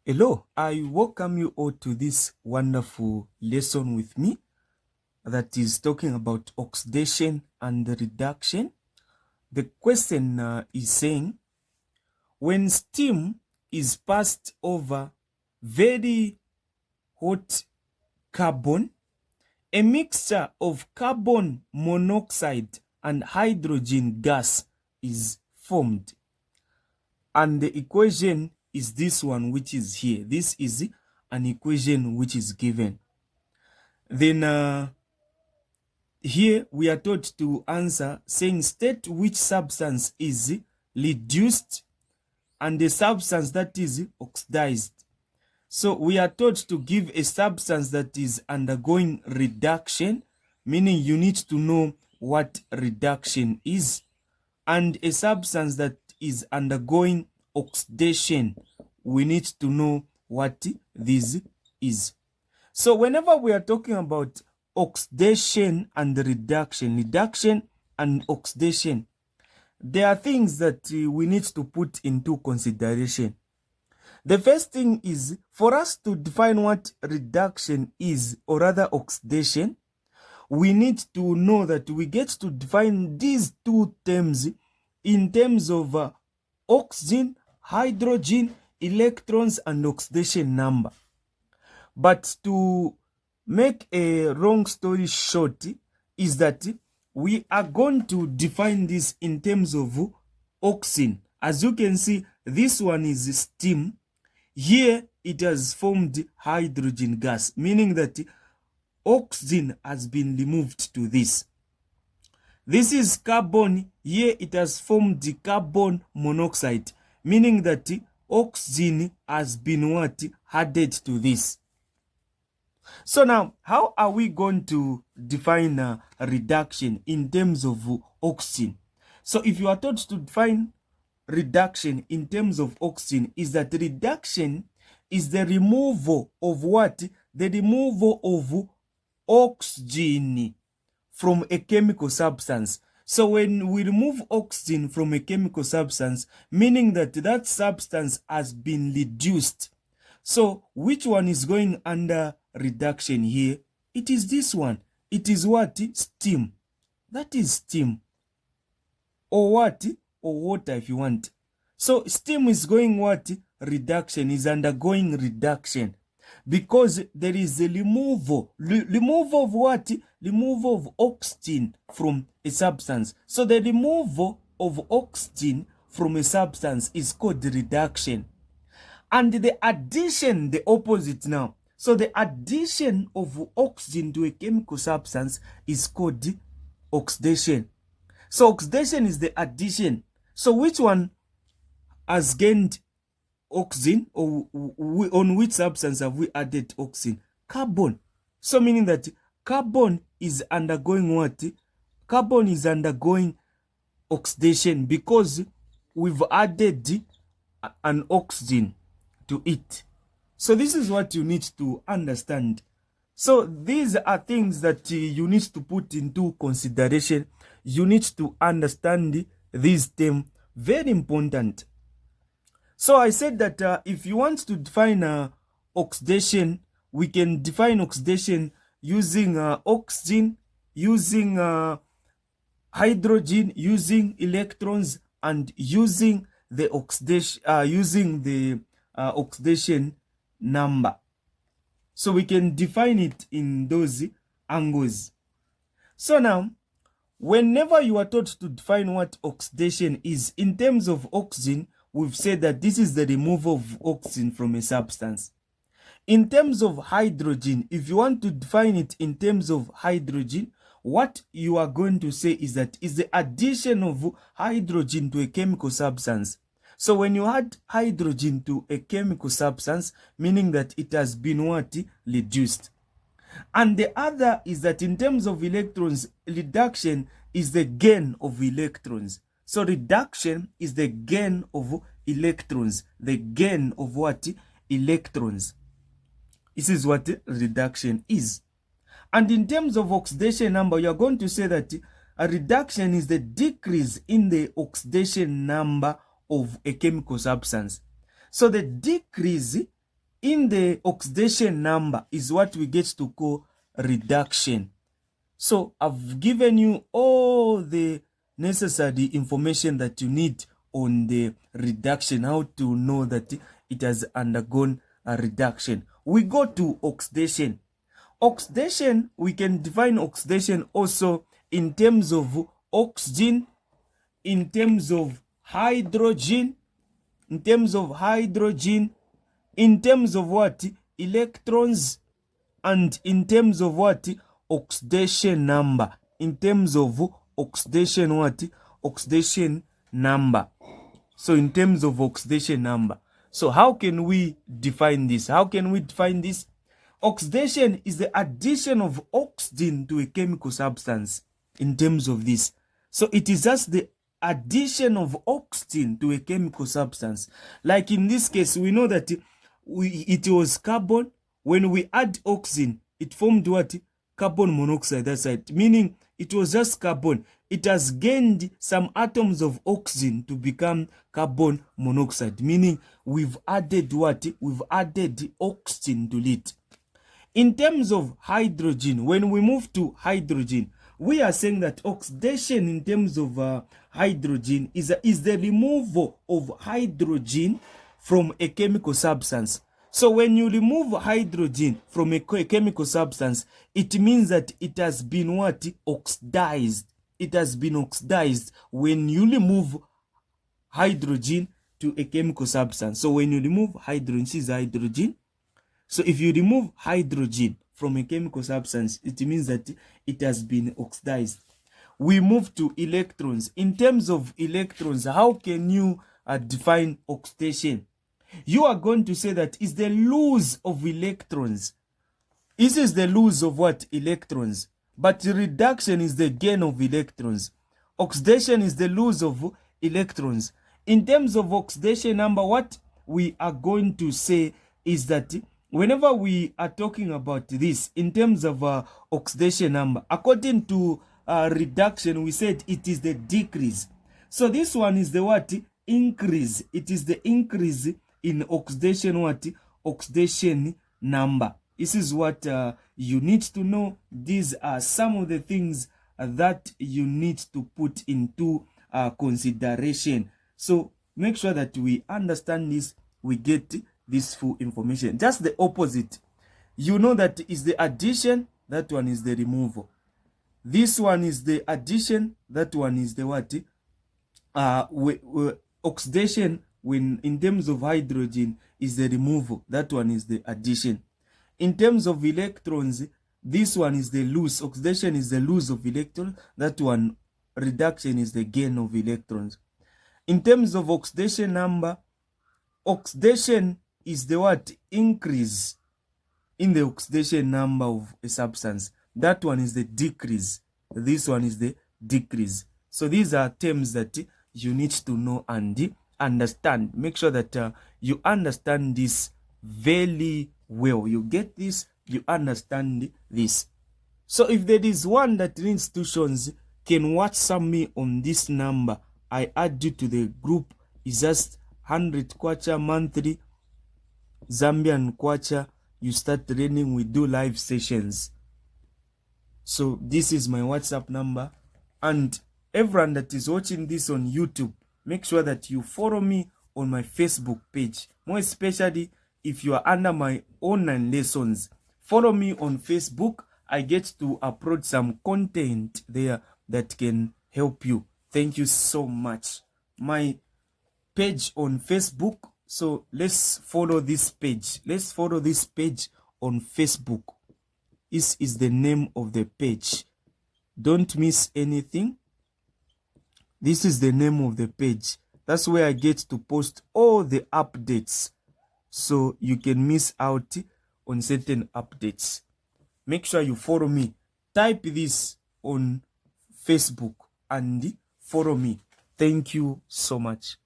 Hello, I welcome you all to this wonderful lesson with me that is talking about oxidation and reduction. The question is saying, when steam is passed over very hot carbon, a mixture of carbon monoxide and hydrogen gas is formed. And the equation is this one, which is here. This is an equation which is given. Then here we are taught to answer saying state which substance is reduced and the substance that is oxidized. So we are taught to give a substance that is undergoing reduction, meaning you need to know what reduction is, and a substance that is undergoing oxidation, we need to know what this is. So whenever we are talking about oxidation and reduction and oxidation, there are things that we need to put into consideration. The first thing is for us to define what reduction is, or rather oxidation, we need to know that we get to define these two terms in terms of oxygen, hydrogen, electrons, and oxidation number. But to make a long story short is that we are going to define this in terms of oxygen. As you can see, this one is steam. Here it has formed hydrogen gas, meaning that oxygen has been removed to this. This is carbon. Here it has formed the carbon monoxide, meaning that oxygen has been what? Added to this. So now, how are we going to define a reduction in terms of oxygen? So if you are taught to define reduction in terms of oxygen, is that reduction is the removal of what? The removal of oxygen from a chemical substance. So when we remove oxygen from a chemical substance, meaning that that substance has been reduced. So which one is going under reduction here? It is this one. It is what? Steam. That is steam. Or what? Or water if you want. So steam is going what? Reduction, is undergoing reduction. Because there is a removal of what? Removal of oxygen from a substance. So the removal of oxygen from a substance is called reduction. And the addition, the opposite now. So the addition of oxygen to a chemical substance is called oxidation. So oxidation is the addition. So which one has gained oxygen, or on which substance have we added oxygen? Carbon. So meaning that carbon is undergoing what? Carbon is undergoing oxidation because we've added an oxygen to it. So this is what you need to understand. So these are things that you need to put into consideration. You need to understand this term. Very important. So I said that if you want to define oxidation, we can define oxidation using oxygen, using hydrogen, using electrons, and using the oxidation number. So we can define it in those angles. So now, whenever you are taught to define what oxidation is, in terms of oxygen, we've said that this is the removal of oxygen from a substance. In terms of hydrogen, if you want to define it in terms of hydrogen, what you are going to say is that is the addition of hydrogen to a chemical substance. So when you add hydrogen to a chemical substance, meaning that it has been what? Reduced. And the other is that in terms of electrons, reduction is the gain of electrons. So reduction is the gain of electrons. The gain of what? Electrons. This is what reduction is. And in terms of oxidation number, you are going to say that a reduction is the decrease in the oxidation number of a chemical substance. So the decrease in the oxidation number is what we get to call reduction. So I've given you all the necessary information that you need on the reduction, how to know that it has undergone a reduction. We go to oxidation. Oxidation, we can define oxidation also in terms of oxygen, in terms of hydrogen, in terms of what? Electrons, and in terms of what? Oxidation number. In terms of oxidation what? Oxidation number. So in terms of oxidation number. So how can we define this? Oxidation is the addition of oxygen to a chemical substance in terms of this. So it is just the addition of oxygen to a chemical substance. Like in this case, we know that it was carbon. When we add oxygen, it formed what? Carbon monoxide, that's right. Meaning it was just carbon. It has gained some atoms of oxygen to become carbon monoxide. Meaning we've added what? We've added oxygen to it. In terms of hydrogen, when we move to hydrogen, we are saying that oxidation in terms of hydrogen is the removal of hydrogen from a chemical substance. So when you remove hydrogen from a chemical substance, it means that it has been what? Oxidized. It has been oxidized when you remove hydrogen to a chemical substance. So when you remove hydrogen, this is hydrogen. So if you remove hydrogen from a chemical substance, it means that it has been oxidized. We move to electrons. In terms of electrons, how can you define oxidation? You are going to say that is the loss of electrons. This is the loss of what? Electrons. But reduction is the gain of electrons. Oxidation is the loss of electrons. In terms of oxidation number, what we are going to say is that whenever we are talking about this, in terms of oxidation number, according to reduction, we said it is the decrease. So this one is the what? Increase. It is the increase in oxidation what? Oxidation number. This is what you need to know. These are some of the things that you need to put into consideration. So make sure that we understand this, we get this full information. Just the opposite. You know that is the addition, that one is the removal. This one is the addition, that one is the what? Oxidation, when in terms of hydrogen, is the removal. That one is the addition. In terms of electrons, this one is the loss. Oxidation is the loss of electrons. That one, reduction, is the gain of electrons. In terms of oxidation number, oxidation is the what? Increase in the oxidation number of a substance. That one is the decrease. This one is the decrease. So these are terms that you need to know and understand. Make sure that you understand this very well. You get this, you understand this. So if there is one that institutions can WhatsApp me on this number, I add you to the group. It's just 100 kwacha monthly, Zambian kwacha. You start training, we do live sessions. So this is my WhatsApp number. And everyone that is watching this on YouTube, make sure that you follow me on my Facebook page. More especially if you are under my online lessons. Follow me on Facebook. I get to upload some content there that can help you. Thank you so much. My page on Facebook. So let's follow this page. Let's follow this page on Facebook. This is the name of the page. Don't miss anything. This is the name of the page. That's where I get to post all the updates. So you can miss out on certain updates. Make sure you follow me. Type this on Facebook and follow me. Thank you so much.